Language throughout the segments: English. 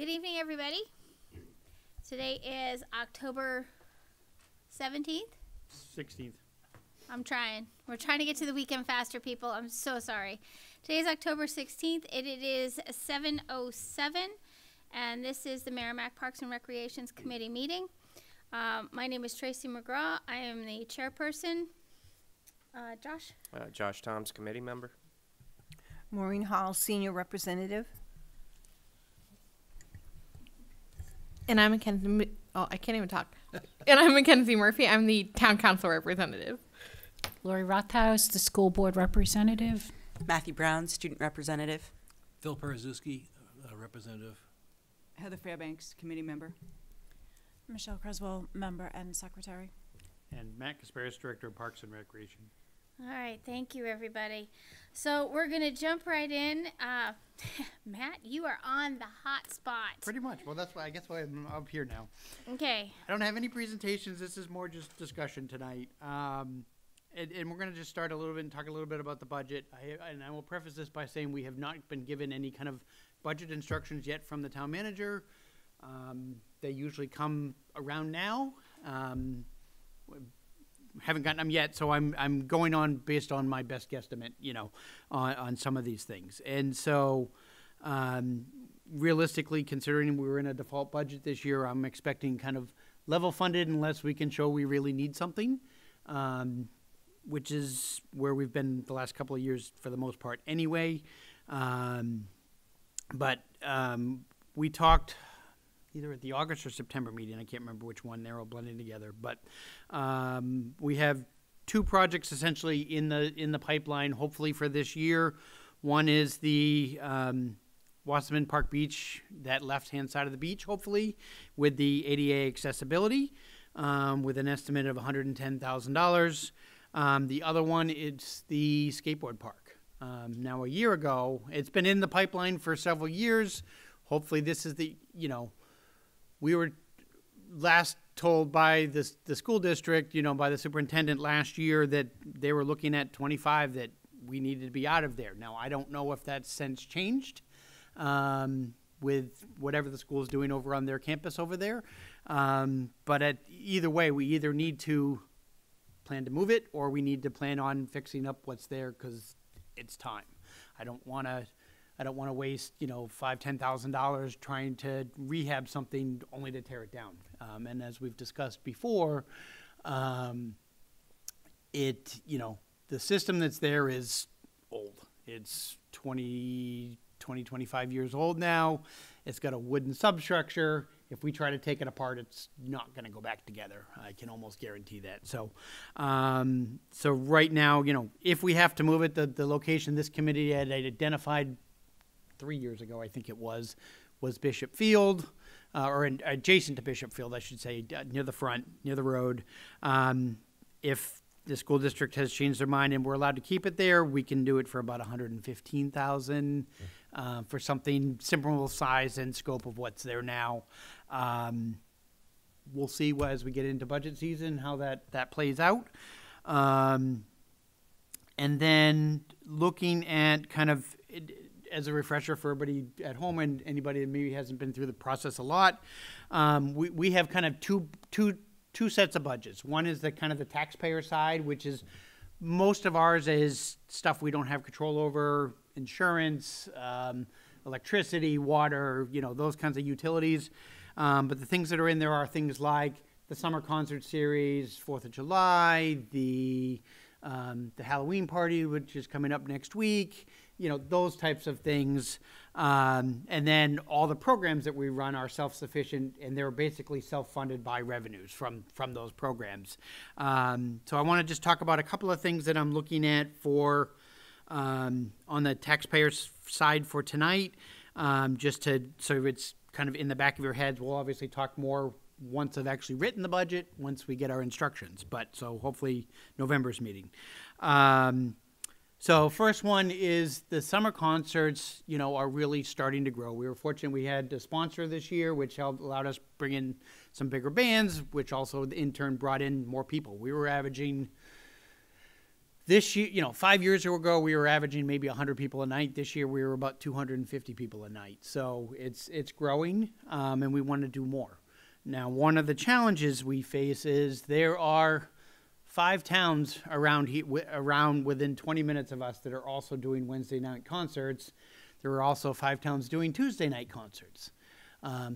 Good evening, everybody. Today is October 17th. 16th. I'm trying. We're trying to get to the weekend faster, people. I'm so sorry. Today is October 16th. It is 7:07, and this is the Merrimack Parks and Recreations Committee meeting. My name is Tracy McGraw. I am the chairperson. Josh? Josh Toms, committee member. Maureen Hall, senior representative. And I'm Mackenzie. Oh, I can't even talk. And I'm Mackenzie Murphy. I'm the town council representative. Lori Rothaus, the school board representative. Matthew Brown, student representative. Phil Perzewski, representative. Heather Fairbanks, committee member. Michelle Creswell, member and secretary. And Matt Kasparis, director of Parks and Recreation. All right, thank you, everybody. So we're going to jump right in. Matt, you are on the hot spot. Pretty much. Well, that's why I'm up here now. Okay. I don't have any presentations. This is more just discussion tonight. And we're going to just start a little bit and talk a little bit about the budget. I will preface this by saying we have not been given any kind of budget instructions yet from the town manager. They usually come around now. Haven't gotten them yet, so I'm going on based on my best guesstimate, on some of these things. And so, realistically, considering we're in a default budget this year, I'm expecting kind of level funded unless we can show we really need something, which is where we've been the last couple of years for the most part anyway. But we talked either at the August or September meeting. I can't remember which one. They're all blending together. But we have two projects essentially in the pipeline, hopefully for this year. One is the Wasserman Park Beach, that left-hand side of the beach, hopefully, with the ADA accessibility, with an estimate of $110,000. The other one is the skateboard park. Now, a year ago, it's been in the pipeline for several years. Hopefully this is the, we were last told by the school district, by the superintendent last year that they were looking at 25 that we needed to be out of there. Now, I don't know if that's since changed with whatever the school is doing over on their campus over there. But either way, we either need to plan to move it or we need to plan on fixing up what's there because it's time. I don't want to waste, $5,000-$10,000 trying to rehab something only to tear it down. And as we've discussed before, the system that's there is old. It's 25 years old now. It's got a wooden substructure. If we try to take it apart, it's not going to go back together. I can almost guarantee that. So, so right now, if we have to move it, the location this committee had identified 3 years ago, I think it was Bishop Field, or adjacent to Bishop Field, I should say, near the front, near the road. If the school district has changed their mind and we're allowed to keep it there, we can do it for about $115,000 for something similar size and scope of what's there now. We'll see as we get into budget season how that plays out. And then looking at kind of as a refresher for everybody at home and anybody that maybe hasn't been through the process a lot, we have kind of two sets of budgets. One is the kind of the taxpayer side, which is most of ours is stuff we don't have control over, insurance, electricity, water, those kinds of utilities. But the things that are in there are things like the summer concert series, 4th of July, the Halloween party, which is coming up next week, those types of things. And then all the programs that we run are self-sufficient, and they're basically self-funded by revenues from those programs. So I want to just talk about a couple of things that I'm looking at for on the taxpayer side for tonight, so it's kind of in the back of your heads. We'll obviously talk more once I've actually written the budget, once we get our instructions, so hopefully November's meeting. So first one is the summer concerts, are really starting to grow. We were fortunate we had a sponsor this year, which allowed us to bring in some bigger bands, which also in turn brought in more people. We were averaging This year, 5 years ago, we were averaging maybe 100 people a night. This year, we were about 250 people a night. So it's growing, and we want to do more. Now, one of the challenges we face is there are 5 towns around within 20 minutes of us that are also doing Wednesday night concerts. There are also 5 towns doing Tuesday night concerts.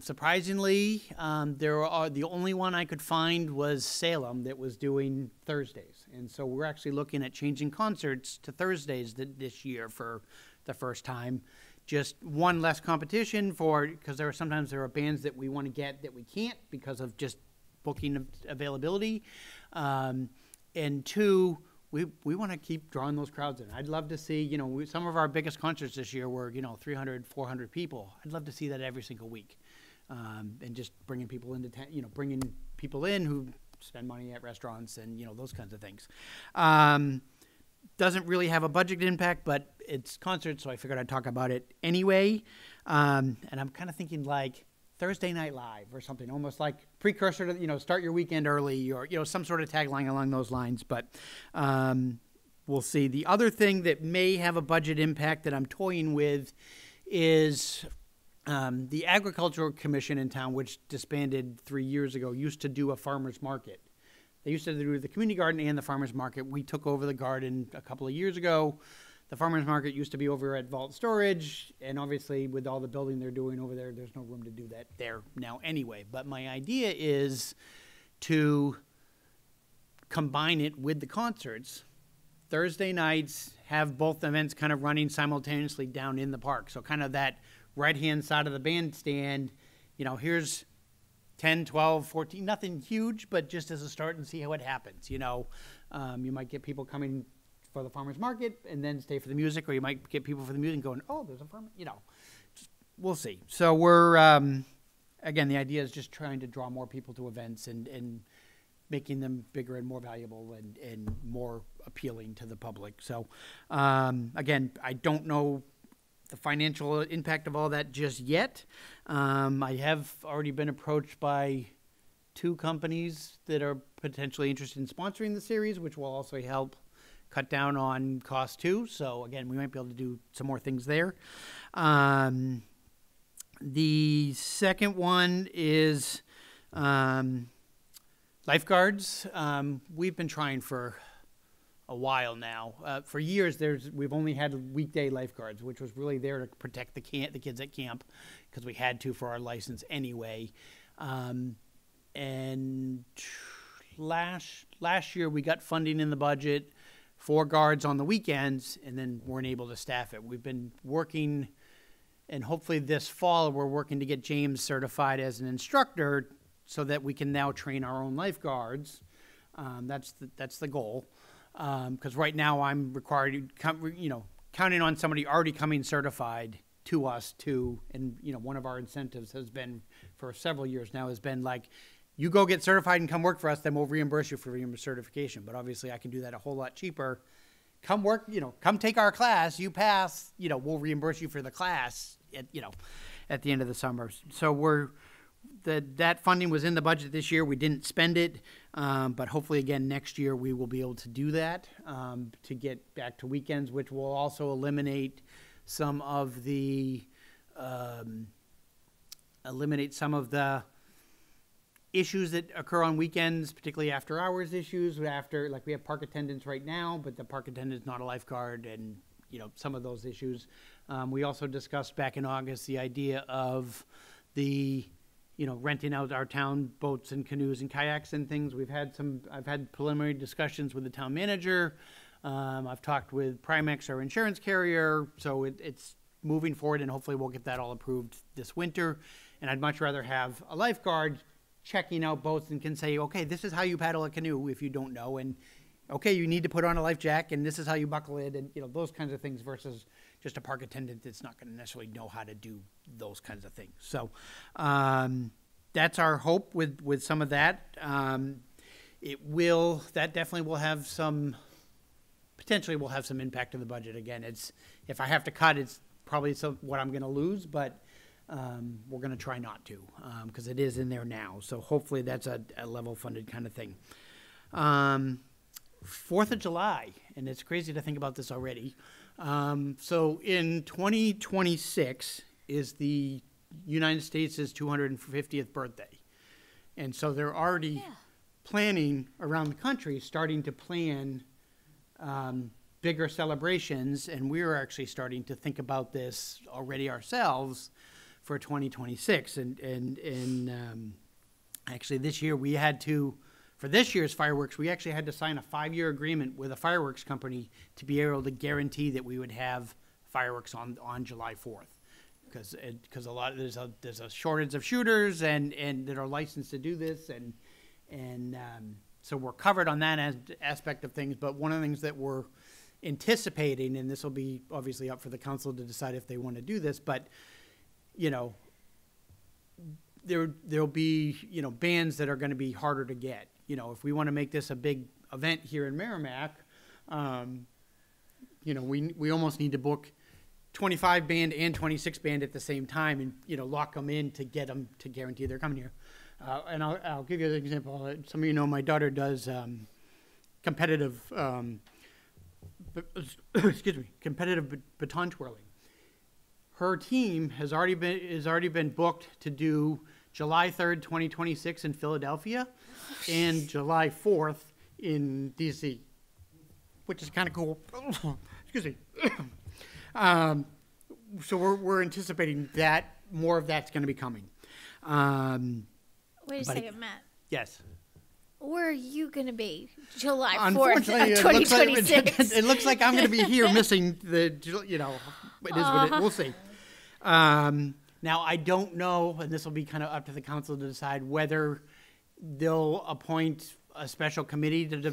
Surprisingly, the only one I could find was Salem that was doing Thursdays. And so we're actually looking at changing concerts to Thursdays this year for the first time. Just one less competition because sometimes there are bands that we want to get that we can't because of just booking availability. And 2, we want to keep drawing those crowds in. I'd love to see, some of our biggest concerts this year were, 300, 400 people. I'd love to see that every single week. And just bringing people into town, bringing people in who spend money at restaurants and, those kinds of things. Doesn't really have a budget impact, but it's concerts, so I figured I'd talk about it anyway. And I'm kind of thinking like Thursday Night Live or something, almost like precursor to, start your weekend early or, some sort of tagline along those lines. But we'll see. The other thing that may have a budget impact that I'm toying with is the Agricultural Commission in town, which disbanded 3 years ago, used to do a farmer's market. They used to do the community garden and the farmer's market. We took over the garden a couple of years ago. The farmer's market used to be over at Vault Storage, and obviously with all the building they're doing over there, there's no room to do that there now anyway. But my idea is to combine it with the concerts. Thursday nights have both events kind of running simultaneously down in the park. So kind of that right-hand side of the bandstand, here's 10, 12, 14, nothing huge, but just as a start and see how it happens. You might get people coming for the farmer's market and then stay for the music, or you might get people for the music going, oh, there's a farmer, we'll see. So we're, again, the idea is just trying to draw more people to events and making them bigger and more valuable and more appealing to the public. So, again, I don't know the financial impact of all that just yet. I have already been approached by 2 companies that are potentially interested in sponsoring the series, which will also help cut down on cost too. So again, we might be able to do some more things there. The second one is lifeguards. We've been trying for a while now. For years, we've only had weekday lifeguards, which was really there to protect the kids at camp because we had to for our license anyway. And last year, we got funding in the budget for guards on the weekends and then weren't able to staff it. We've been working, and hopefully this fall, we're working to get James certified as an instructor so that we can now train our own lifeguards. That's the goal. Because right now I'm required, counting on somebody already coming certified to us and one of our incentives has been for several years now has been like, you go get certified and come work for us, then we'll reimburse you for your certification. But obviously I can do that a whole lot cheaper. Come work, come take our class, you pass, we'll reimburse you for the class at the end of the summer. So that funding was in the budget this year. We didn't spend it, but hopefully again next year we will be able to do that to get back to weekends, which will also eliminate some of the issues that occur on weekends, particularly after hours issues. We have park attendants right now, but the park attendant's not a lifeguard, and some of those issues. We also discussed back in August the idea of renting out our town boats and canoes and kayaks and things. I've had preliminary discussions with the town manager. I've talked with Primex, our insurance carrier. So it's moving forward, and hopefully we'll get that all approved this winter. And I'd much rather have a lifeguard checking out boats and can say, okay, this is how you paddle a canoe if you don't know. And okay, you need to put on a life jacket, and this is how you buckle it, and those kinds of things versus just a park attendant that's not going to necessarily know how to do those kinds of things. So that's our hope with some of that. That definitely will have potentially will have some impact on the budget. Again, if I have to cut, it's probably what I'm going to lose, but we're going to try not to because it is in there now. So hopefully that's a level funded kind of thing. 4th of July, and it's crazy to think about this already. So in 2026 is the United States' 250th birthday. And so they're already planning around the country, starting to plan bigger celebrations, and we're actually starting to think about this already ourselves for 2026. And actually this year we had to, for this year's fireworks, we actually had to sign a 5-year agreement with a fireworks company to be able to guarantee that we would have fireworks on July 4th. Because a lot of, there's a shortage of shooters and that are licensed to do this, and so we're covered on that aspect of things. But one of the things that we're anticipating, and this will be obviously up for the council to decide if they want to do this, but you know, there'll be, you know, bands that are going to be harder to get. You know, if we want to make this a big event here in Merrimack, you know, we almost need to book 25 band and 26 band at the same time, and you know, lock them in to get them to guarantee they're coming here. And I'll give you an example. Some of you know my daughter does competitive, competitive baton twirling. Her team has already been booked to do July 3rd, 2026 in Philadelphia, and July 4th in DC, which is kind of cool. Excuse me. So we're anticipating that more of that's going to be coming. Wait a second, Matt. Yes. Where are you going to be July 4th Unfortunately, of 2026? it looks like I'm going to be here missing the, you know, it is what it, we'll see. Now, I don't know, and this will be kind of up to the council to decide whether they'll appoint a special committee to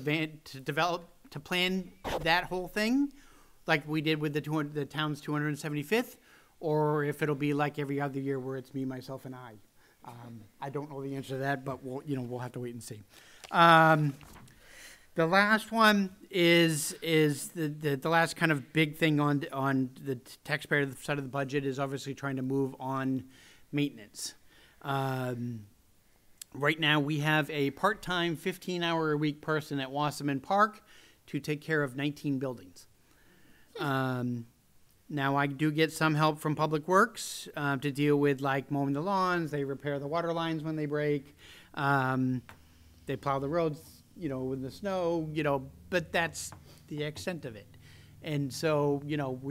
plan that whole thing, like we did with the town's 275th, or if it'll be like every other year where it's me, myself, and I. I don't know the answer to that, but we'll have to wait and see. The last one is the last kind of big thing on the taxpayer side of the budget is obviously trying to move on maintenance. Right now we have a part-time 15-hour-a-week person at Wasserman Park to take care of 19 buildings. Now I do get some help from Public Works to deal with like mowing the lawns. They repair the water lines when they break. They plow the roads, you know, with the snow, you know, but that's the extent of it. And so, you know,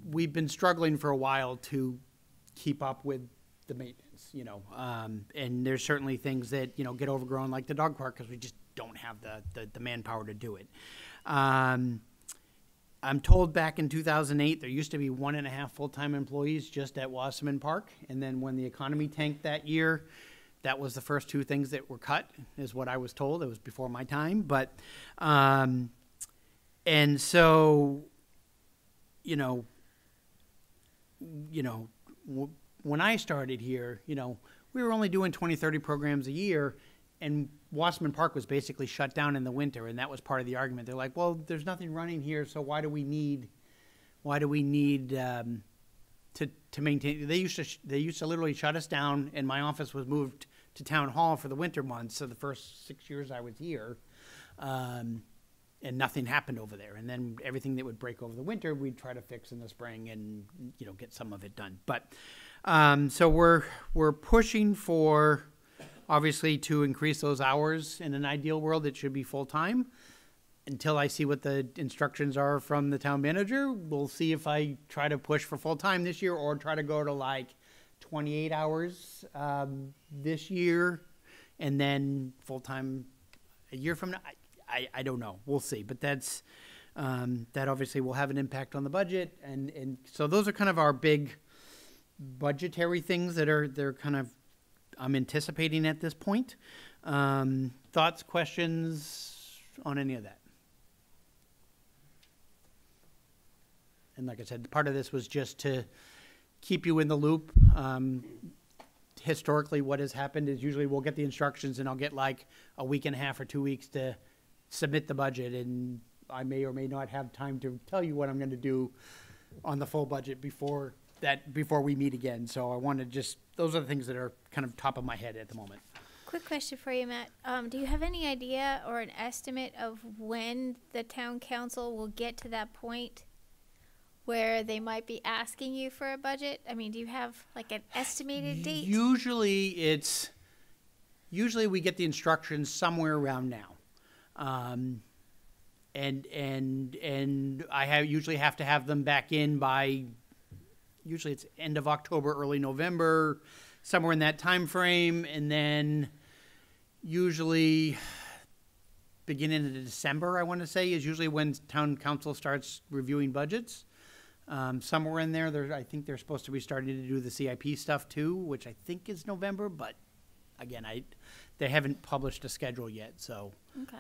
we've been struggling for a while to keep up with the maintenance, you know, and there's certainly things that, you know, get overgrown like the dog park because we just don't have the manpower to do it. I'm told back in 2008 there used to be 1.5 full-time employees just at Wasserman Park, and then when the economy tanked that year, that was the first 2 things that were cut, is what I was told. It was before my time, but and so, you know, when I started here, you know, we were only doing 20, 30 programs a year, and Wasserman Park was basically shut down in the winter, and that was part of the argument. They're like, well, there's nothing running here, so why do we need to maintain? They used to literally shut us down, and my office was moved to Town Hall for the winter months. So the first 6 years I was here, and nothing happened over there. And then everything that would break over the winter, we'd try to fix in the spring and, you know, get some of it done. But so we're pushing for, obviously, to increase those hours. In an ideal world, it should be full-time. Until I see what the instructions are from the town manager, we'll see if I try to push for full-time this year or try to go to like 28 hours this year and then full-time a year from now. I don't know. We'll see. But that's that obviously will have an impact on the budget. And so those are kind of our big budgetary things they're kind of I'm anticipating at this point. Thoughts, questions on any of that? And like I said, part of this was just to keep you in the loop. Historically, what has happened is usually we'll get the instructions and I'll get like a week and a half or 2 weeks to submit the budget, and I may or may not have time to tell you what I'm going to do on the full budget before we meet again. So I want to those are the things that are kind of top of my head at the moment. Quick question for you, Matt. Do you have any idea or an estimate of when the town council will get to that point where they might be asking you for a budget? I mean, do you have like an estimated date? Usually we get the instructions somewhere around now. And I usually have to have them back in by, usually it's end of October, early November, somewhere in that time frame, and then usually beginning of December, I want to say, is usually when town council starts reviewing budgets. Somewhere in there, I think they're supposed to be starting to do the CIP stuff too, which I think is November, but again, they haven't published a schedule yet, so. Okay.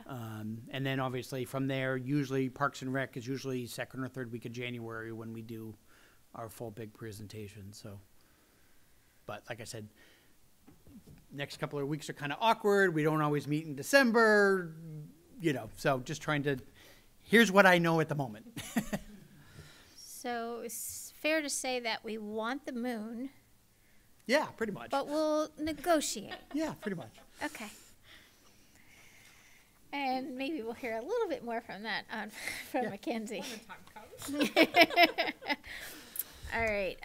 And then obviously from there, usually Parks and Rec is usually second or third week of January when we do our full big presentation, so. But like I said, next couple of weeks are kind of awkward. We don't always meet in December, so just trying to, here's what I know at the moment. So it's fair to say that we want the moon, Yeah, pretty much. but we'll negotiate. Yeah, pretty much. Okay. And maybe we'll hear a little bit more from that from Mackenzie. All right.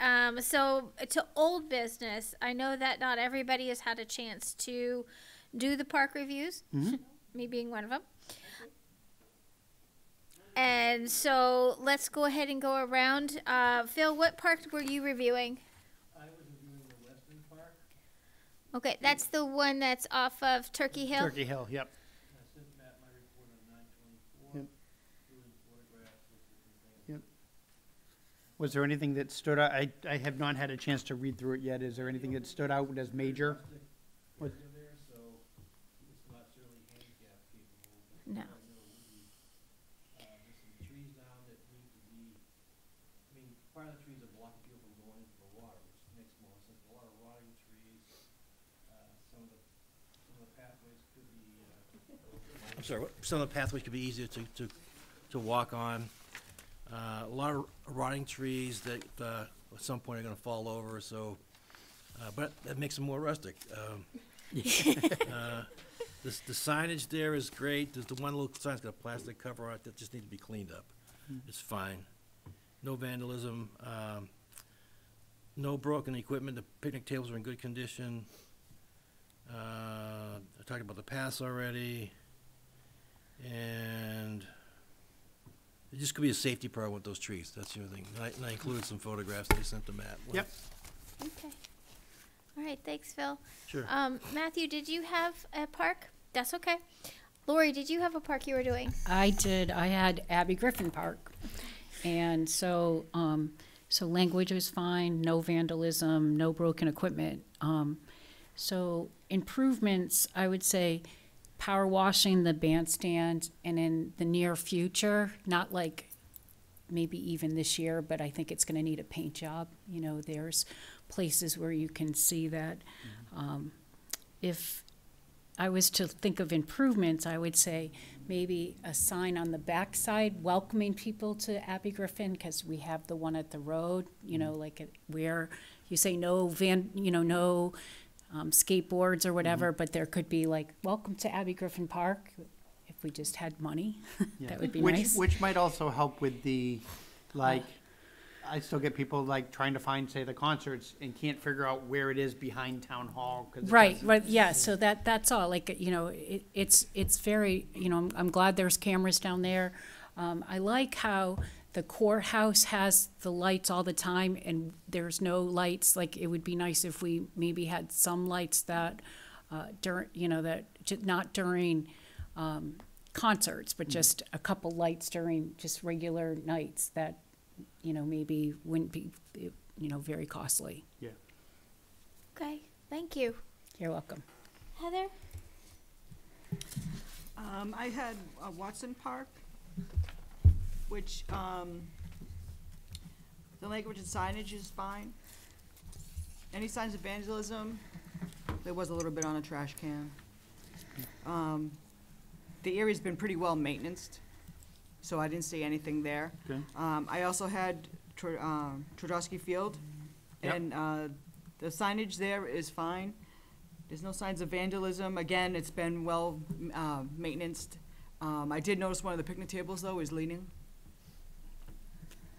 So to old business, I know that not everybody has had a chance to do the park reviews, me being one of them. And so let's go ahead and go around. Phil, what park were you reviewing? I was reviewing the Weston Park. Okay, that's the one that's off of Turkey Hill. Turkey Hill, yep. I sent Matt my report on 9/24. Yep. Doing photographs of different things. Yep. Was there anything that stood out? I have not had a chance to read through it yet. Is there anything that stood out as major? What- Area there, so it's not certainly handicap capable. No. There's some trees down that need to be, part of the trees are blocking people from going into the water, which makes more sense. A lot of rotting trees, some of the pathways could be, I'm sorry, some of the pathways could be easier to walk on. A lot of rotting trees that, at some point are gonna fall over, so, but that makes them more rustic. The signage there is great. There's the one little sign's got a plastic cover on it that just needs to be cleaned up. It's fine. No vandalism, no broken equipment. The picnic tables are in good condition. I talked about the paths already. And it just could be a safety problem with those trees. That's the other thing. And I included some photographs that I sent to Matt. Yep. Okay. All right, thanks, Phil. Sure. Matthew, did you have a park? That's okay. Lori, did you have a park you were doing? I did. I had Abbey Griffin Park. And so, so language was fine, no vandalism, no broken equipment. So improvements, I would say power washing the bandstand, and in the near future, not like maybe even this year, but I think it's going to need a paint job. There's places where you can see that. If I was to think of improvements, I would say maybe a sign on the backside welcoming people to Abbey Griffin, because we have the one at the road, where you say no no skateboards or whatever, but there could be like, welcome to Abbey Griffin Park. If we just had money, that would be nice. Which might also help with the, I still get people trying to find, say, the concerts and can't figure out where it is behind Town Hall. Right, yeah, so that's all, it's very, I'm glad there's cameras down there. I like how the courthouse has the lights all the time and there's no lights. It would be nice if we maybe had some lights that, not during concerts, but just a couple lights during just regular nights that, maybe wouldn't be, very costly. Yeah. Okay, thank you. You're welcome. Heather? I had Watson Park, which, the language and signage is fine. Any signs of vandalism? There was a little bit on a trash can. The area's been pretty well maintained, so I didn't see anything there. Okay. I also had Trudowski Field, Yep. and the signage there is fine. There's no signs of vandalism. Again, it's been well maintenanced. I did notice one of the picnic tables, though, is leaning.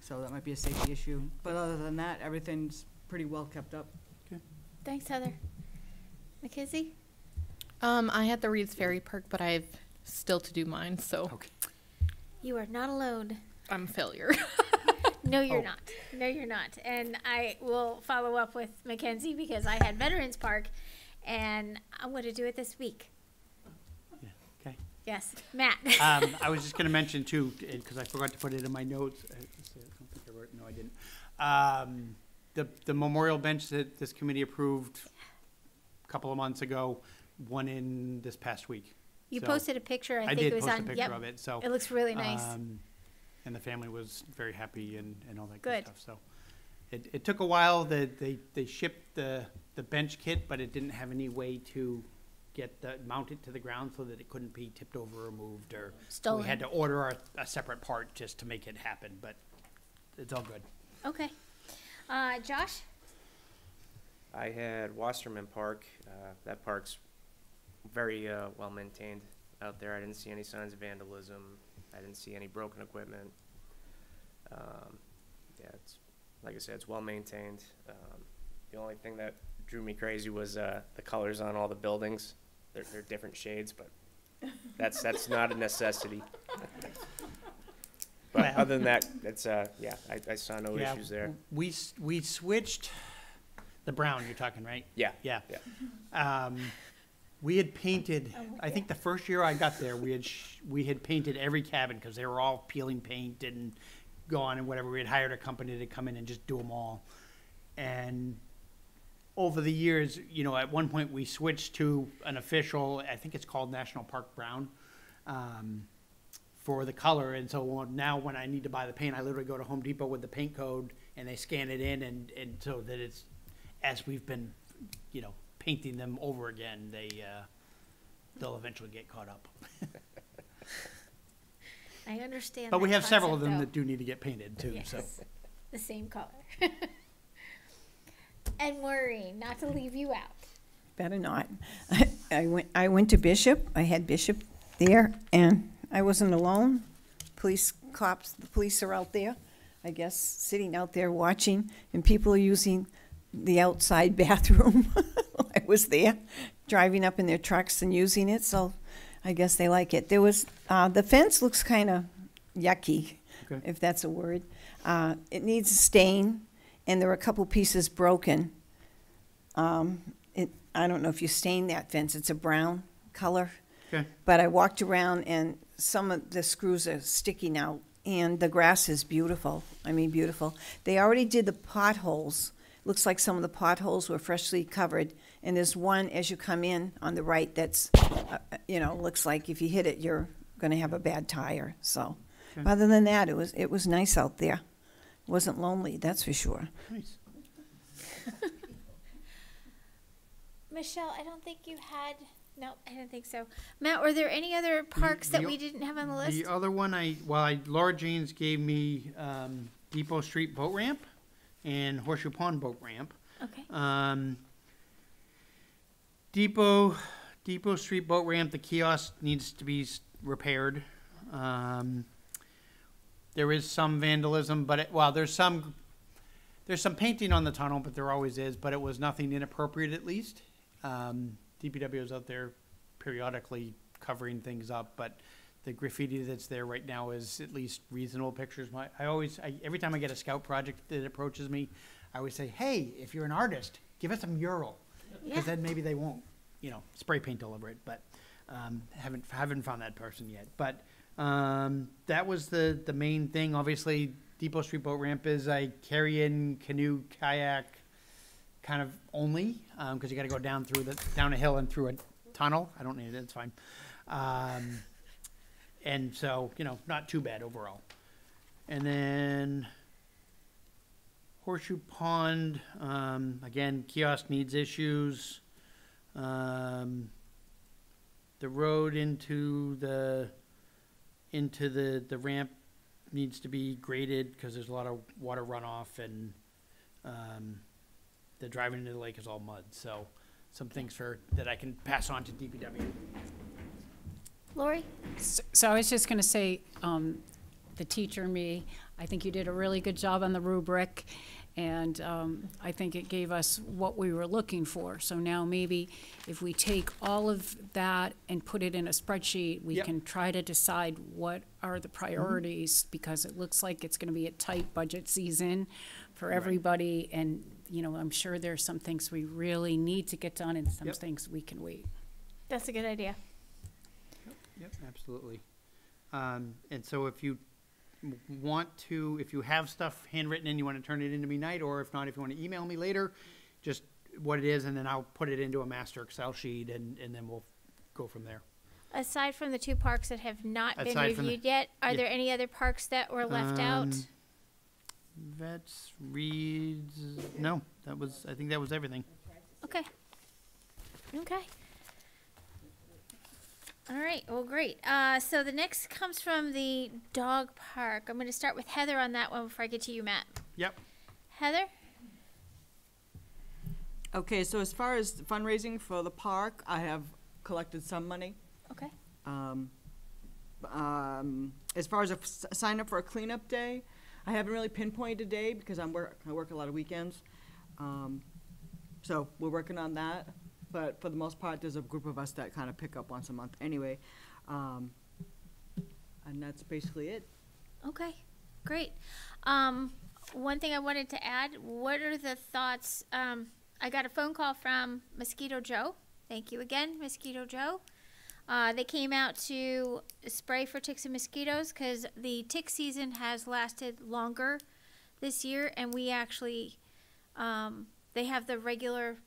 So that might be a safety issue. But other than that, everything's pretty well kept up. Thanks, Heather. Mackenzie? I had the Reed's Ferry Park, but I have still to do mine, so Okay. You are not alone. I'm a failure. No, you're not. No, you're not. And I will follow up with Mackenzie because I had Veterans Park, and I'm going to do it this week. Yeah, okay. Yes, Matt. I was just gonna mention too, because I forgot to put it in my notes. I don't think I wrote, no, I didn't. The memorial bench that this committee approved a couple of months ago, won in this past week. You So, posted a picture. I think did it was post on. a picture Yep. of it, so. It looks really nice. And the family was very happy and all that Good. good stuff, so. It took a while, they shipped the bench kit, but it didn't have any way to mount it to the ground so that it couldn't be tipped over or moved, or. Stolen. We had to order a separate part just to make it happen, but it's all good. Okay. Josh? I had Wasserman Park. That park's very well maintained out there. I didn't see any signs of vandalism. I didn't see any broken equipment. Yeah, it's like I said, it's well maintained. The only thing that drew me crazy was the colors on all the buildings. They're different shades, but that's not a necessity. But Well- other than that, it's yeah, I saw no Yeah, issues there. We switched the brown, you're talking, right? Yeah. Yeah. Yeah. We had painted, I think the first year I got there, we had painted every cabin because they were all peeling paint and gone and whatever. We had hired a company to come in and just do them all. And over the years, you know, at one point we switched to an official, I think it's called National Park Brown, for the color. And so now when I need to buy the paint, I literally go to Home Depot with the paint code and they scan it in, and so that it's, as we've been, you know, painting them over again, they'll eventually get caught up. I understand. But we that have several of concept, them though. that do need to get painted too, so. Yes, the same color. And Maureen, not to leave you out. Better not. I went to Bishop. I had Bishop there, and I wasn't alone. The police are out there, I guess, sitting out there watching, and people are using the outside bathroom. I was there, driving up in their trucks and using it, so I guess they like it. There was, the fence looks kind of yucky, Okay. if that's a word. It needs a stain, and there are a couple pieces broken. I don't know if you stained that fence. It's a brown color. Okay. But I walked around, and some of the screws are sticking out, and the grass is beautiful. I mean, beautiful. They already did the potholes. Looks like some of the potholes were freshly covered, and there's one as you come in on the right that's, you know, looks like if you hit it, you're going to have a bad tire. So, Okay. other than that, it was nice out there. It wasn't lonely, that's for sure. Nice. Michelle, I don't think you had. No, I don't think so. Matt, were there any other parks that the- we didn't have on the list? The other one, Laura Jeans gave me Depot Street Boat Ramp and Horseshoe Pond Boat Ramp. Okay. Depot Street Boat Ramp, the kiosk needs to be repaired. There is some vandalism, but there's some painting on the tunnel, but there always is, but it was nothing inappropriate at least. DPW is out there periodically covering things up, but the graffiti that's there right now is at least reasonable pictures. Every time I get a scout project that approaches me, I always say, hey, if you're an artist, give us a mural. Because then maybe they won't, you know, spray paint all over it, but haven't found that person yet. But that was the main thing. Obviously, Depot Street Boat Ramp is a carry-in canoe kayak kind of only, because you got to go down a hill and through a tunnel. I don't need it; it's fine. And so, you know, not too bad overall. And then Horseshoe Pond, again, kiosk needs issues. The road into the ramp needs to be graded because there's a lot of water runoff, and the driving into the lake is all mud. So some things that I can pass on to DPW. Lori? So I was just going to say, the teacher and me, I think you did a really good job on the rubric, and I think it gave us what we were looking for. So now maybe if we take all of that and put it in a spreadsheet, we Yep. can try to decide what are the priorities, because it looks like it's going to be a tight budget season for everybody, and, you know, I'm sure there's some things we really need to get done and some Yep. things we can wait. That's a good idea. Yep, absolutely. And so if you if you have stuff handwritten and you want to turn it into me tonight, or if not, if you want to email me later, just what it is, and then I'll put it into a master Excel sheet, and then we'll go from there. Aside from the 2 parks that have not been Aside from the- reviewed yet, are yeah. there any other parks that were left out? Vets, Reeds, no, I think that was everything. Okay. Okay. All right. Well, great. So the next comes from the dog park. I'm going to start with Heather on that one before I get to you, Matt. Yep. Heather? Okay, so as far as fundraising for the park, I have collected some money. Okay. As far as sign up for a cleanup day, I haven't really pinpointed a day because I work a lot of weekends. So we're working on that, but for the most part, there's a group of us that kind of pick up once a month anyway. And that's basically it. Okay. Great. One thing I wanted to add, what are the thoughts? I got a phone call from Mosquito Joe. Thank you again, Mosquito Joe. They came out to spray for ticks and mosquitoes because the tick season has lasted longer this year, and we actually, they have the regular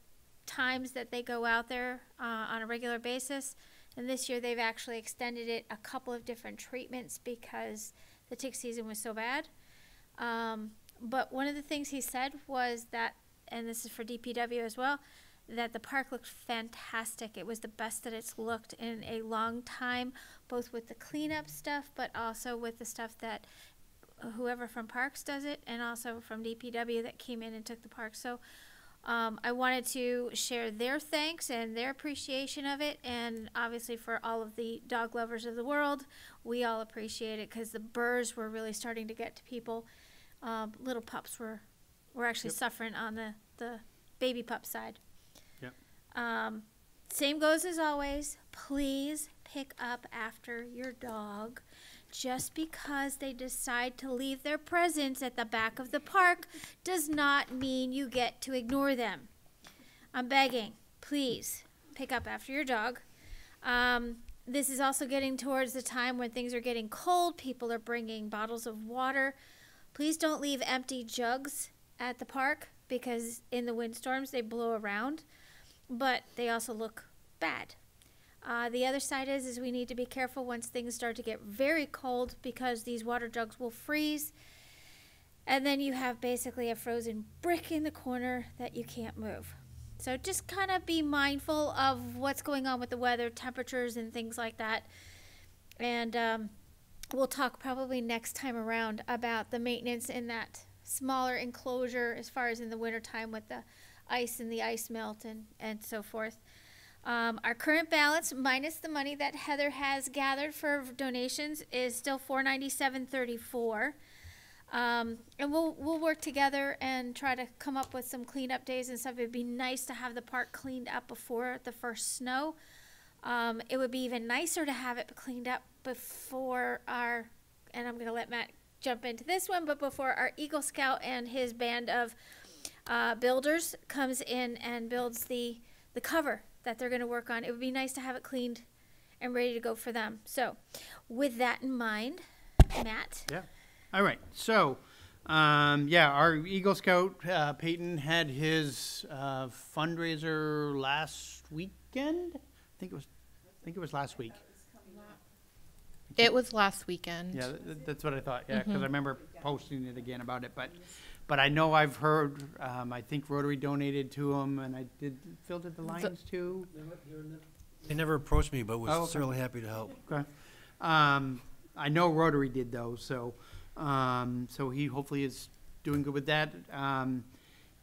times that they go out there on a regular basis, and this year they've actually extended it a couple of different treatments because the tick season was so bad. But one of the things he said was that, and this is for DPW as well, that the park looked fantastic. It was the best that it's looked in a long time, both with the cleanup stuff, but also with the stuff that whoever from Parks does it, and also from DPW that came in and took the park. So I wanted to share their thanks and their appreciation of it, and obviously for all of the dog lovers of the world, we all appreciate it because the burrs were really starting to get to people. Little pups were actually suffering on the baby pup side. Same goes as always. Please pick up after your dog. Just because they decide to leave their presents at the back of the park does not mean you get to ignore them. I'm begging, please pick up after your dog. This is also getting towards the time when things are getting cold. People are bringing bottles of water. Please don't leave empty jugs at the park because in the windstorms they blow around, but they also look bad. The other side is we need to be careful once things start to get very cold because these water jugs will freeze, and then you have basically a frozen brick in the corner that you can't move. So just kind of be mindful of what's going on with the weather, temperatures, and things like that. And we'll talk probably next time around about the maintenance in that smaller enclosure as far as in the wintertime with the ice and the ice melt and so forth. Our current balance, minus the money that Heather has gathered for donations, is still $497.34. And we'll work together and try to come up with some cleanup days and stuff. It'd be nice to have the park cleaned up before the first snow. It would be even nicer to have it cleaned up before our, and I'm going to let Matt jump into this one, but before our Eagle Scout and his band of builders comes in and builds the cover that they're going to work on. It would be nice to have it cleaned and ready to go for them. So with that in mind, Matt. Yeah. All right. So, our Eagle Scout, Peyton, had his fundraiser last weekend. I think it was last week. It was last weekend. Yeah, that's what I thought. Yeah, because I remember posting it again about it. But I know I've heard. I think Rotary donated to him, and Phil did the Lions too. They never approached me, but was Oh, okay. certainly happy to help. Okay. I know Rotary did though, so he hopefully is doing good with that.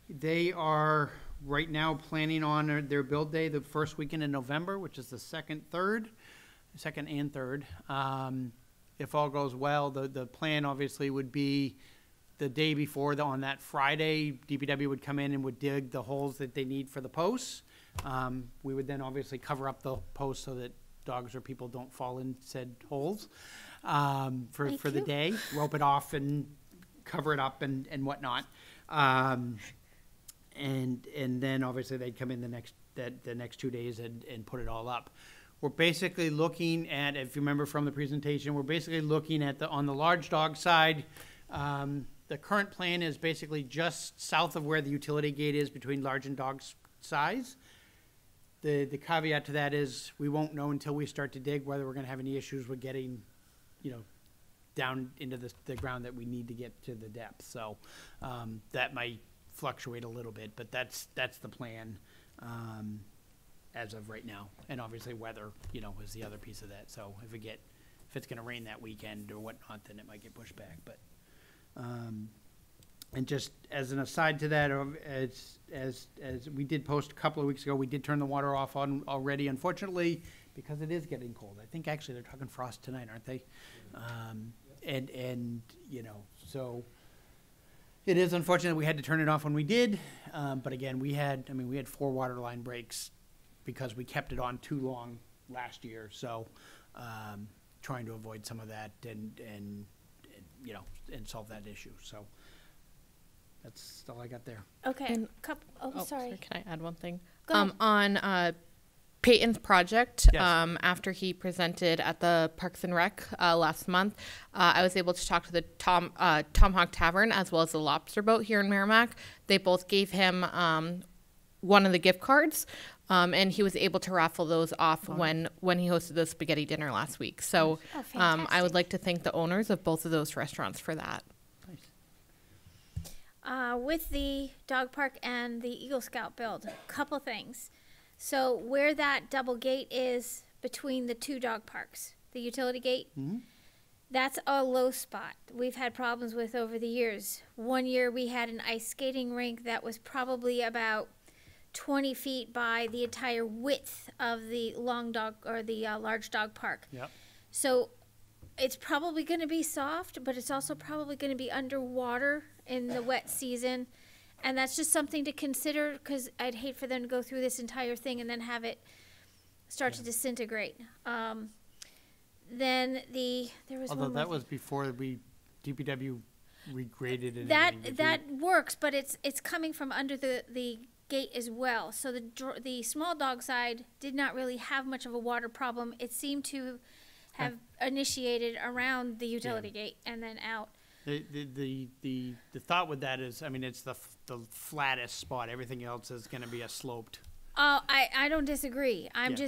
They are right now planning on their build day the first weekend in November, which is the second and third. If all goes well, the plan obviously would be the day before, on that Friday, DPW would come in and would dig the holes that they need for the posts. We would then obviously cover up the posts so that dogs or people don't fall in said holes for the day, rope it off and cover it up and whatnot. And then obviously they'd come in the next 2 days and put it all up. We're basically looking at, if you remember from the presentation, we're basically looking at on the large dog side. The current plan is basically just south of where the utility gate is between large and dog size. The caveat to that is we won't know until we start to dig whether we're going to have any issues with getting, down into the ground that we need to get to the depth. So that might fluctuate a little bit, but that's the plan as of right now. And obviously weather, is the other piece of that. So if it's going to rain that weekend or whatnot, then it might get pushed back. But and just as an aside to that, as we did post a couple of weeks ago, we did turn the water off already, unfortunately, because it is getting cold. I think actually they're talking frost tonight, aren't they? And so it is unfortunate we had to turn it off when we did. But again, we had 4 water line breaks because we kept it on too long last year. So trying to avoid some of that and solve that issue. So that's all I got there. Okay. And- Sorry. Can I add one thing? Go ahead. On Peyton's project, Yes. after he presented at the Parks and Rec last month, I was able to talk to the Tomahawk Tavern as well as the Lobster Boat here in Merrimack. They both gave him one of the gift cards, and he was able to raffle those off when he hosted the spaghetti dinner last week. So Oh, I fantastic. would like to thank the owners of both of those restaurants for that. With the dog park and the Eagle Scout build, a couple things. So where that double gate is between the 2 dog parks, the utility gate, that's a low spot we've had problems with over the years. One year we had an ice skating rink that was probably about 20 feet by the entire width of the large dog park. Yep. So it's probably going to be soft, but it's also probably going to be underwater in the wet season. And that's just something to consider, because I'd hate for them to go through this entire thing and then have it start to disintegrate. Then there was Although one more that was before DPW regraded it. that works, but it's coming from under the gate as well. So the small dog side did not really have much of a water problem. It seemed to have initiated around the utility gate and then out. The thought with that is, it's the flattest spot. Everything else is going to be a sloped. Oh, I don't disagree. Yeah.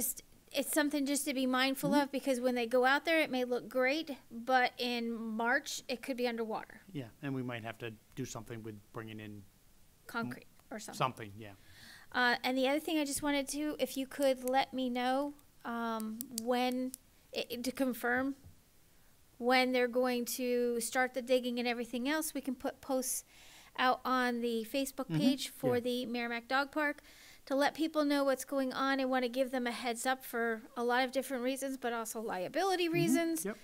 It's something just to be mindful of, because when they go out there, it may look great, but in March, it could be underwater. Yeah, and we might have to do something with bringing in Concrete or something. something. Yeah. And the other thing I just wanted to, if you could let me know to confirm when they're going to start the digging and everything else, we can put posts out on the Facebook page for the Merrimack Dog Park to let people know what's going on. I want to give them a heads up for a lot of different reasons, but also liability reasons. Yep.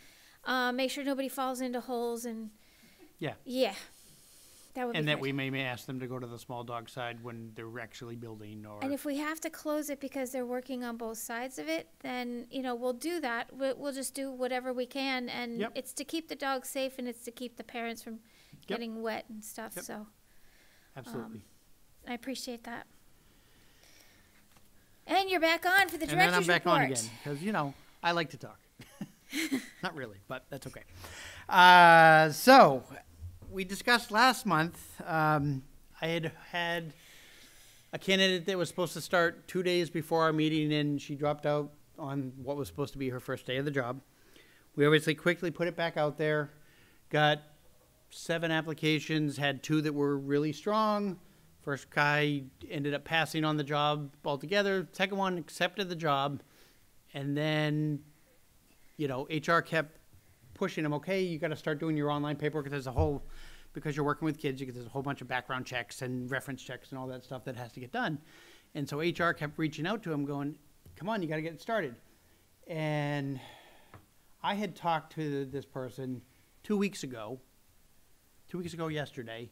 Make sure nobody falls into holes and Yeah. that would be And that good. we may ask them to go to the small dog side when they're actually building, or And if we have to close it because they're working on both sides of it, then, we'll do that. We'll just do whatever we can. And Yep. it's to keep the dogs safe, and it's to keep the parents from getting wet and stuff. Yep. So absolutely. I appreciate that. And you're back on for the And then director's I'm back report. on again because I like to talk. Not really, but that's okay. So we discussed last month. I had a candidate that was supposed to start 2 days before our meeting, and she dropped out on what was supposed to be her first day of the job. We obviously quickly put it back out there, got 7 applications, had 2 that were really strong. First guy ended up passing on the job altogether. Second one accepted the job. And then, HR kept pushing him, okay, you got to start doing your online paperwork. There's a whole because you're working with kids, there's a whole bunch of background checks and reference checks and all that stuff that has to get done. And so HR kept reaching out to him going, come on, you got to get it started. And I had talked to this person 2 weeks ago yesterday,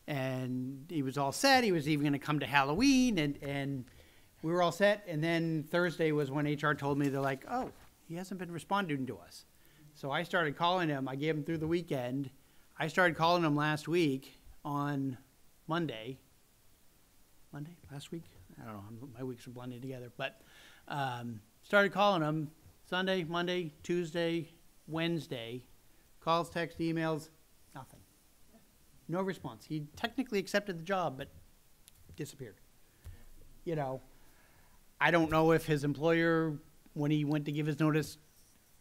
and he was all set. He was even going to come to Halloween, and we were all set. And then Thursday was when HR told me, they're like, oh, he hasn't been responding to us. So I started calling him. I gave him through the weekend. I started calling him last week on Monday, last week? I don't know, my weeks are blending together. But started calling him Sunday, Monday, Tuesday, Wednesday. Calls, text, emails, nothing. No response. He technically accepted the job, but disappeared. You know, I don't know if his employer, when he went to give his notice,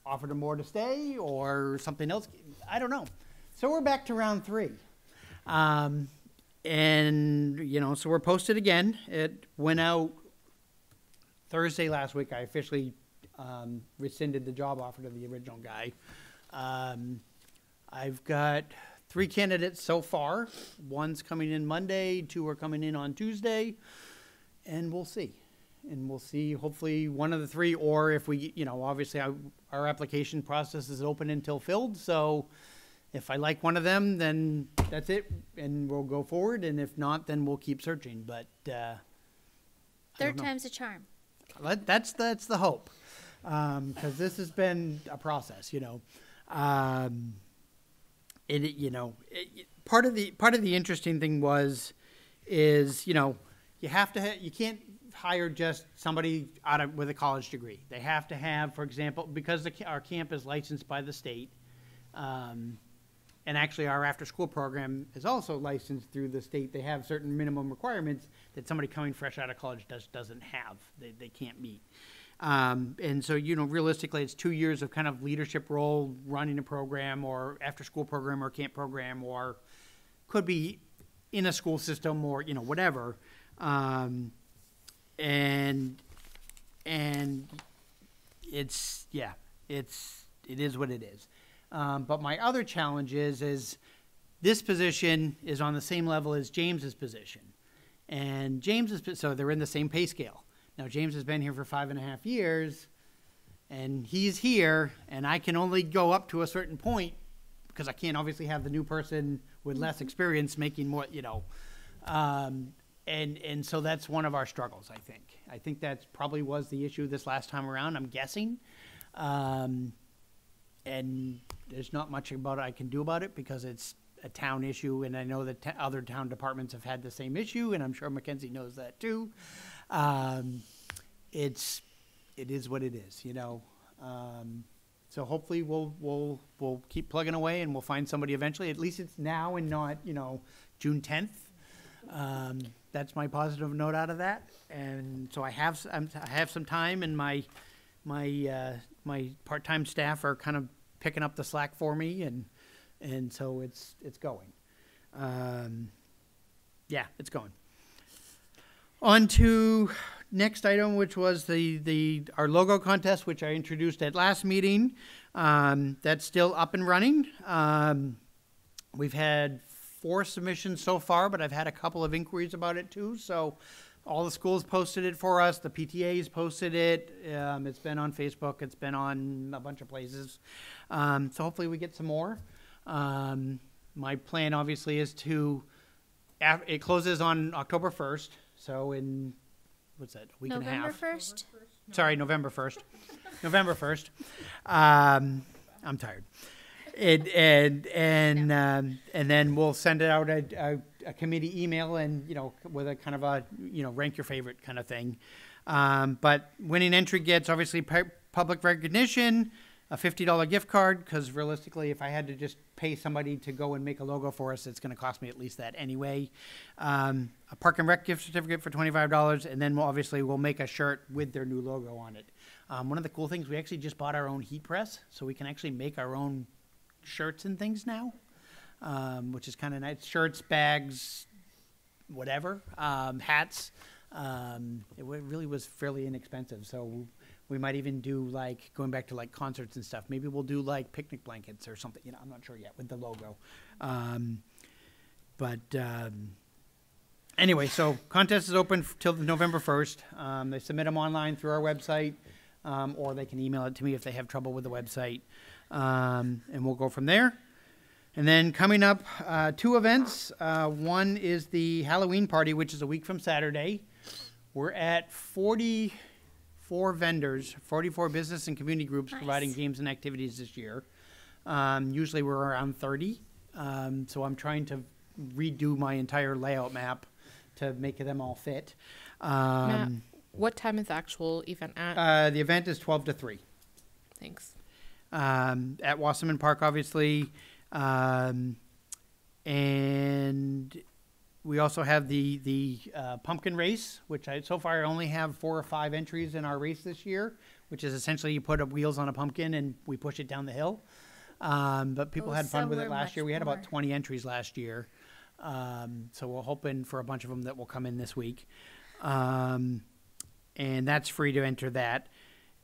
offered him more to stay or something else. I don't know. So we're back to round 3. And, you know, so we're posted again. It went out Thursday last week. I officially rescinded the job offer to the original guy. I've got 3 candidates so far. One's coming in Monday, 2 are coming in on Tuesday, and we'll see. And we'll see, hopefully, one of the 3, or if we, you know, obviously our application process is open until filled, so if I like one of them, then that's it, and we'll go forward, and if not, then we'll keep searching, but Third time's a charm. That's the hope, because this has been a process, you know. Part of the interesting thing is, you know, you can't hire just somebody with a college degree. They have to have, for example, because our camp is licensed by the state, and actually our after-school program is also licensed through the state. They have certain minimum requirements that somebody coming fresh out of college doesn't have. They can't meet. And so, you know, realistically, it's 2 years of kind of leadership role, running a program or after-school program or camp program, or could be in a school system or, you know, whatever. And it is what it is. But my other challenge is this position is on the same level as James's position. And so they're in the same pay scale. Now, James has been here for 5.5 years, and he's here, and I can only go up to a certain point because I can't obviously have the new person with less experience making more, you know. And so that's one of our struggles, I think. I think that probably was the issue this last time around, I'm guessing. And there's not much I can do about it because it's a town issue, and I know that other town departments have had the same issue, and I'm sure Mackenzie knows that too. It is what it is, you know. So hopefully we'll keep plugging away, and we'll find somebody eventually. At least it's now and not, you know, June 10th. That's my positive note out of that. And so I have some time, and my part-time staff are kind of picking up the slack for me, and so it's going. Yeah, it's going. On to next item, which was our logo contest, which I introduced at last meeting. That's still up and running. We've had 4 submissions so far, but I've had a couple of inquiries about it too. So all the schools posted it for us. The PTAs posted it. It's been on Facebook. It's been on a bunch of places. So hopefully we get some more. My plan obviously is it closes on October 1st. So in, what's that, a week and a half? November 1st? Sorry, November 1st. November 1st. I'm tired. And then we'll send it out a committee email, and, you know, with a kind of a, you know, rank your favorite kind of thing. But winning entry gets obviously public recognition, a $50 gift card, because realistically, if I had to just pay somebody to go and make a logo for us, it's going to cost me at least that anyway. A Park and Rec gift certificate for $25, and then we'll make a shirt with their new logo on it. One of the cool things, we actually just bought our own heat press, so we can actually make our own shirts and things now, which is kind of nice. Shirts, bags, whatever, hats. It really was fairly inexpensive, so we might even do, like, going back to like concerts and stuff, maybe we'll do like picnic blankets or something, you know, I'm not sure yet with the logo. But anyway, so contest is open till November 1st. They submit them online through our website, or they can email it to me if they have trouble with the website, and we'll go from there. And then coming up, 2 events. One is the Halloween party, which is a week from Saturday. We're at 44 vendors, 44 business and community groups providing games and activities this year. Usually we're around 30. So I'm trying to redo my entire layout map to make them all fit. Matt, what time is the actual event at? The event is 12 to 3. Thanks. At Wasserman Park, obviously. And we also have the pumpkin race, which so far I only have 4 or 5 entries in our race this year, which is essentially you put up wheels on a pumpkin and we push it down the hill. But people had fun with it last year. We had about 20 entries last year. So we're hoping for a bunch of them that will come in this week. And that's free to enter that.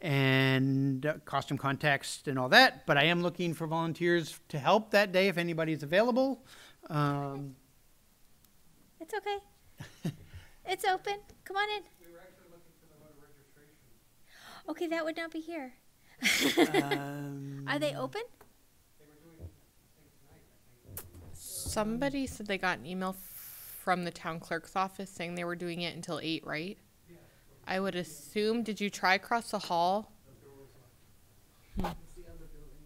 And costume contest and all that. But I am looking for volunteers to help that day if anybody's available. It's okay. It's open. Come on in. We were actually looking for the voter registration. Okay, that would not be here. Are they open? They were doing, I think, tonight, I think. Somebody said they got an email from the town clerk's office saying they were doing it until 8, right? Yeah. I would assume, did you try across the hall? The door was locked. It's the other building.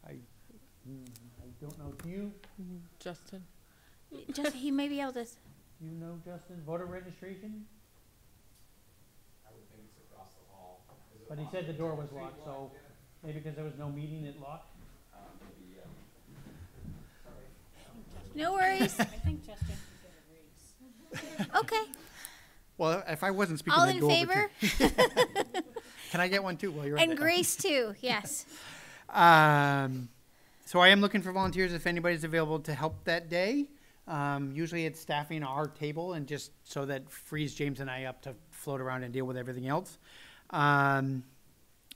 I don't know. Do you Justin? Just he may be able to. know, Justin, voter registration? I would think it's across the hall. But he said the door was locked, so maybe because there was no meeting, it locked? No worries. I think Justin agrees. Okay. Well, if I wasn't speaking, All I'd in go over favor? to- Can I get one too while you're And at Grace too. Yes. So I am looking for volunteers if anybody's available to help that day. Usually it's staffing our table and just so that frees James and I up to float around and deal with everything else. And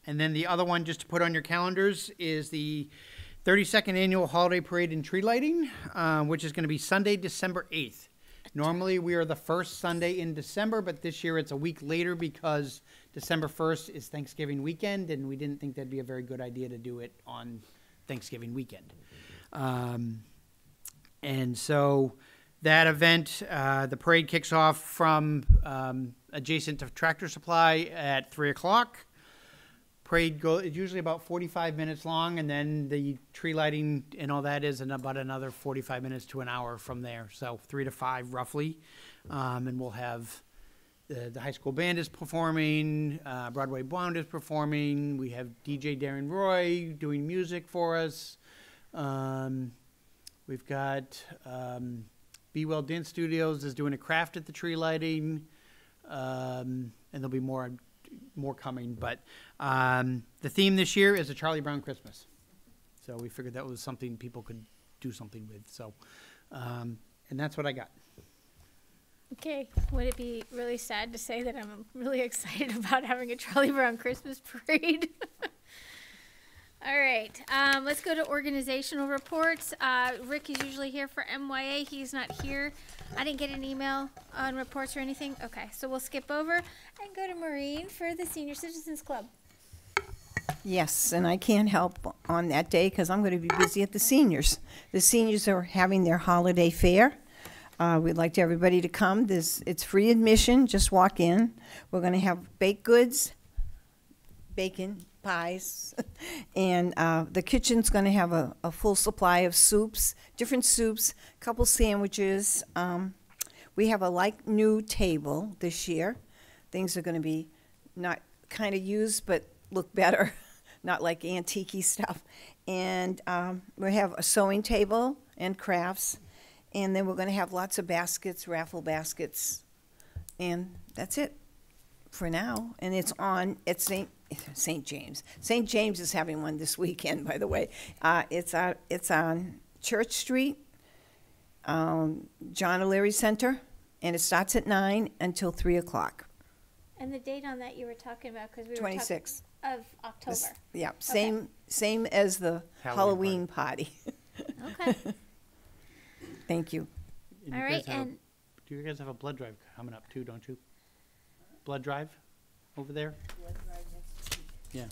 then the other one, just to put on your calendars, is the 32nd Annual Holiday Parade and Tree Lighting, which is going to be Sunday, December 8th. Normally, we are the first Sunday in December, but this year it's a week later because December 1st is Thanksgiving weekend, and we didn't think that'd be a very good idea to do it on Thanksgiving weekend. And so that event, the parade kicks off from adjacent to Tractor Supply at 3 o'clock. Parade it's usually about 45 minutes long, and then the tree lighting and all that is in about another 45 minutes to an hour from there. So 3 to 5 roughly. And we'll have the high school band is performing, Broadway Blonde is performing. We have DJ Darren Roy doing music for us. We've got Be Well Dance Studios is doing a craft at the tree lighting, and there'll be more coming. But the theme this year is a Charlie Brown Christmas. So we figured that was something people could do something with. So, and that's what I got. Okay. Would it be really sad to say that I'm really excited about having a Charlie Brown Christmas parade? All right. Let's go to organizational reports. Rick is usually here for MYA. He's not here. I didn't get an email on reports or anything. Okay, so we'll skip over and go to Maureen for the Senior Citizens Club. Yes, and I can't help on that day because I'm going to be busy at the seniors. The seniors are having their holiday fair. We'd like everybody to come. It's free admission. Just walk in. We're going to have baked goods, bacon, pies, and the kitchen's going to have a full supply of soups, different soups, a couple sandwiches. We have a new table this year. Things are going to be not kind of used, but look better, not like antique-y stuff. And we have a sewing table and crafts, and then we're going to have lots of baskets, raffle baskets, and that's it for now. And it's on at St. James. St. James is having one this weekend, by the way. It's on Church Street, John O'Leary Center, and it starts at 9 until 3 o'clock. And the date on that you were talking about, because we were 26th. talking of October. Yeah, same as the Halloween party. Okay. Thank you. And All you right, guys have a- and do you guys have a blood drive coming up too, don't you? Blood drive over there? Yeah.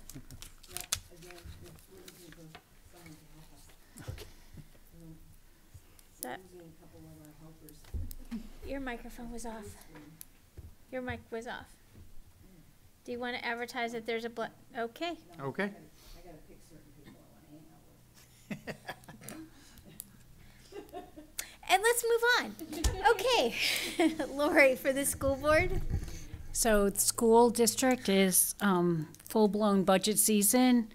okay. that, your microphone was off. Your mic was off. Do you want to advertise that there's a blood? Okay. Okay. And let's move on. Okay. Lori, for the school board. So the school district is full-blown budget season.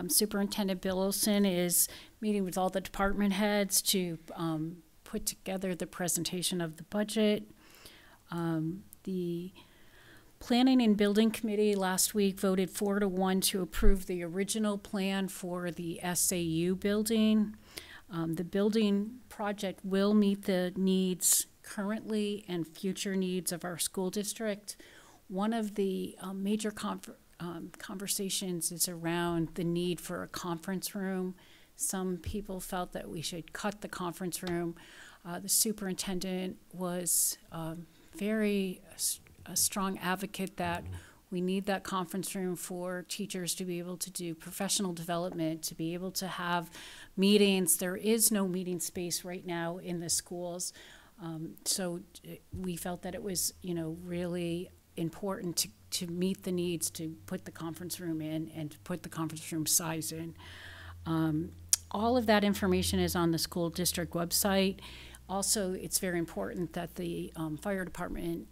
Superintendent Bill Olson is meeting with all the department heads to put together the presentation of the budget. The Planning and Building Committee last week voted 4-1 to approve the original plan for the SAU building. The building project will meet the needs currently and future needs of our school district. One of the major conversations is around the need for a conference room. Some people felt that we should cut the conference room. The superintendent was very a strong advocate that we need that conference room for teachers to be able to do professional development, to be able to have meetings. There is no meeting space right now in the schools. So we felt that it was, really important to meet the needs to put the conference room in and to put the conference room size in. All of that information is on the school district website. Also, it's very important that the fire department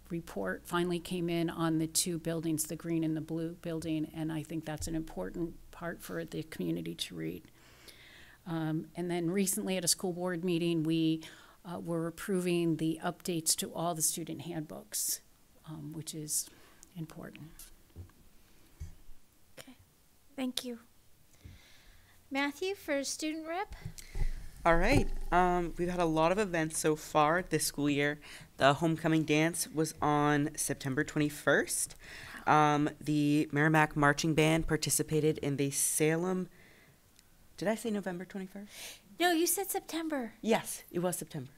report finally came in on the two buildings, the green and the blue building, and I think that's an important part for the community to read. And then recently at a school board meeting, we were approving the updates to all the student handbooks, which is important. Okay. Thank you. Matthew, for student rep. All right. We've had a lot of events so far this school year. The homecoming dance was on September 21st. The Merrimack Marching Band participated in the Salem. Did I say November 21st? No, you said September. Yes, it was September.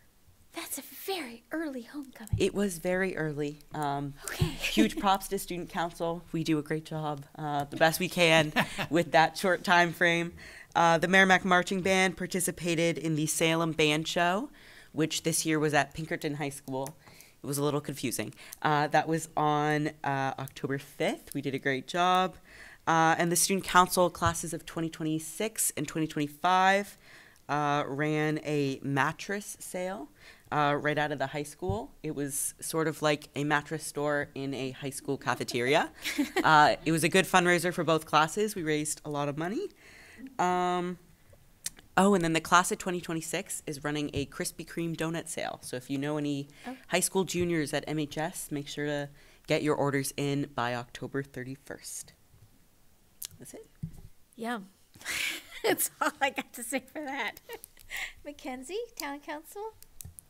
That's a very early homecoming. It was very early. Okay. Huge props to Student Council. We do a great job, the best we can with that short time frame. The Merrimack Marching Band participated in the Salem Band Show, which this year was at Pinkerton High School. It was a little confusing. That was on October 5th. We did a great job. And the Student Council classes of 2026 and 2025 ran a mattress sale right out of the high school. It was sort of like a mattress store in a high school cafeteria. It was a good fundraiser for both classes. We raised a lot of money. Oh, and then the class of 2026 is running a Krispy Kreme donut sale. So if you know any high school juniors at MHS, make sure to get your orders in by October 31st. That's it. Yum. That's all I got to say for that. Mackenzie, Town Council.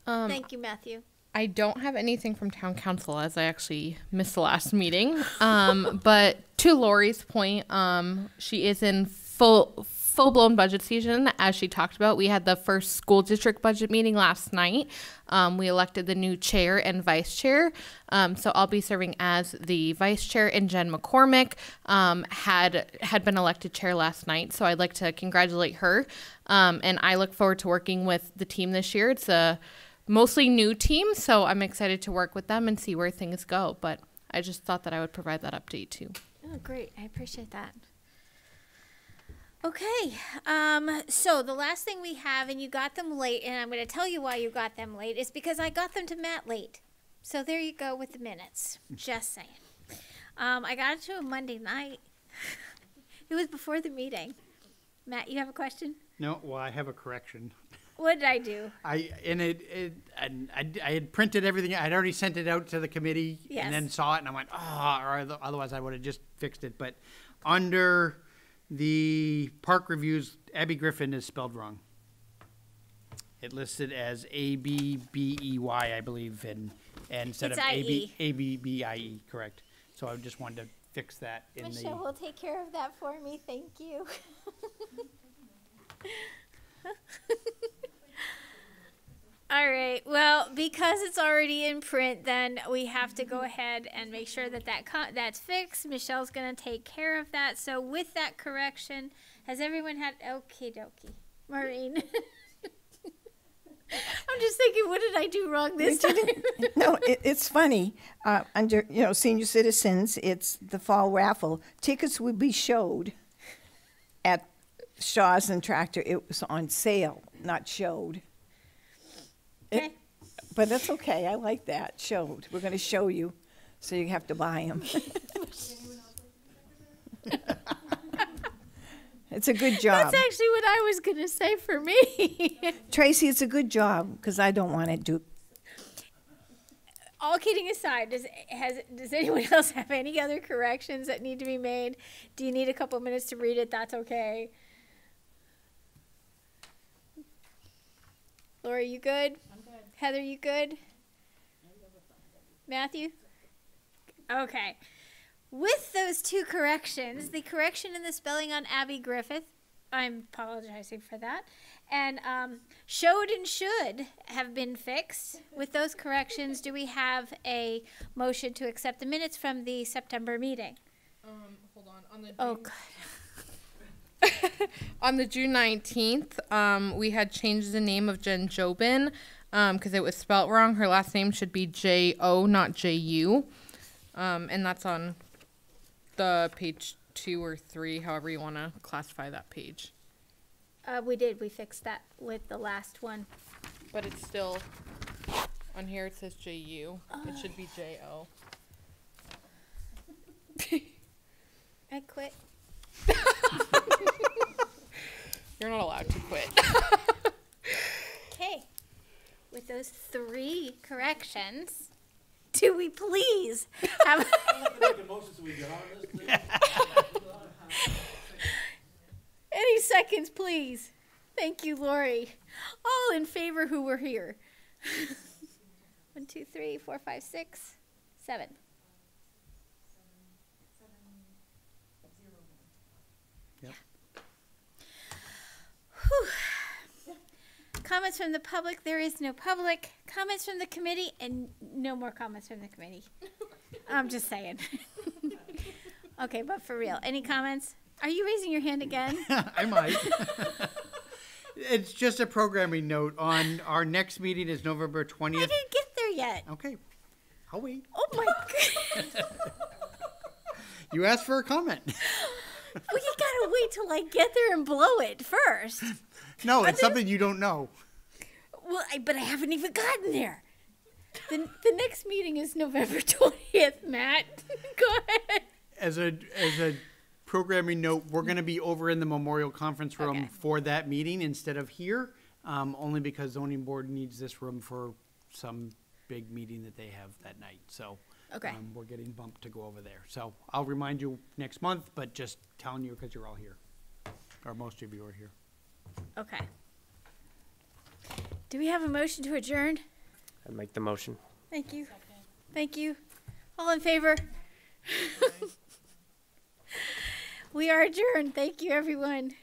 Thank you, Matthew. I don't have anything from Town Council as I actually missed the last meeting. But to Lori's point, she is in full-blown budget season, as she talked about. We had the first school district budget meeting last night. We elected the new chair and vice chair. So I'll be serving as the vice chair, and Jen McCormick had been elected chair last night. So I'd like to congratulate her. And I look forward to working with the team this year. It's a mostly new team, so I'm excited to work with them and see where things go. But I just thought that I would provide that update too. Oh, great. I appreciate that. Okay, so the last thing we have, and you got them late, and I'm going to tell you why you got them late, is because I got them to Matt late. So there you go with the minutes. Just saying. I got it to him Monday night. It was before the meeting. Matt, you have a question? No, well, I have a correction. What did I do? I had printed everything. I'd already sent it out to the committee Yes. and then saw it, and I went, otherwise I would have just fixed it. But under the park reviews, Abby Griffin is spelled wrong. It listed as A-B-B-E-Y, I believe, and instead It's of I-E. A-B-B-I-E, correct. So I just wanted to fix that in Michelle will take care of that for me. Thank you. because it's already in print, then we have to go ahead and make sure that that's fixed. Michelle's gonna take care of that. So with that correction, has everyone had, okie dokie, Maureen? I'm just thinking, what did I do wrong this time? No, it's funny. Under, senior citizens, it's the fall raffle. Tickets would be showed at Shaw's and Tractor. It was on sale, not showed. Okay. But that's okay. I like that. Showed. We're going to show you, so you have to buy them. It's a good job. That's actually what I was gonna say for me. Tracy, it's a good job because I don't want to do. All kidding aside, does anyone else have any other corrections that need to be made? Do you need a couple minutes to read it? That's okay. Laura, you good? I'm good. Heather, you good? Matthew? Okay. With those two corrections, the correction in the spelling on Abby Griffith, I'm apologizing for that, and showed and should have been fixed. With those corrections, do we have a motion to accept the minutes from the September meeting? Hold on. On the Oh, June, God. on the June 19th, we had changed the name of Jen Jobin because it was spelt wrong. Her last name should be J-O, not J-U. And that's on the page 2 or 3, however you want to classify that page. We did. We fixed that with the last one. But it's still, on here it says J-U. It should be J-O. I quit. You're not allowed to quit. Okay. With those 3 corrections, do we please have... Any seconds, please. Thank you, Lori. All in favor who were here. 1, 2, 3, 4, 5, 6, 7. Yep. Whew. Comments from the public. There is no public. Comments from the committee, and no more comments from the committee. I'm just saying. Okay, but for real, any comments? Are you raising your hand again? I might. It's just a programming note. On our next meeting is November 20th. I didn't get there yet. Okay, I'll wait. Oh my God. You asked for a comment. Well, you gotta wait till I get there and blow it first. No, it's something you don't know. Well, but I haven't even gotten there. The next meeting is November 20th, Matt. Go ahead. As a programming note, we're going to be over in the Memorial Conference Room Okay. for that meeting instead of here, only because zoning board needs this room for some big meeting that they have that night. So Okay. we're getting bumped to go over there. So I'll remind you next month, but just telling you because you're all here, or most of you are here. Okay. Do we have a motion to adjourn? I make the motion. Thank you. Thank you. All in favor? We are adjourned. Thank you, everyone.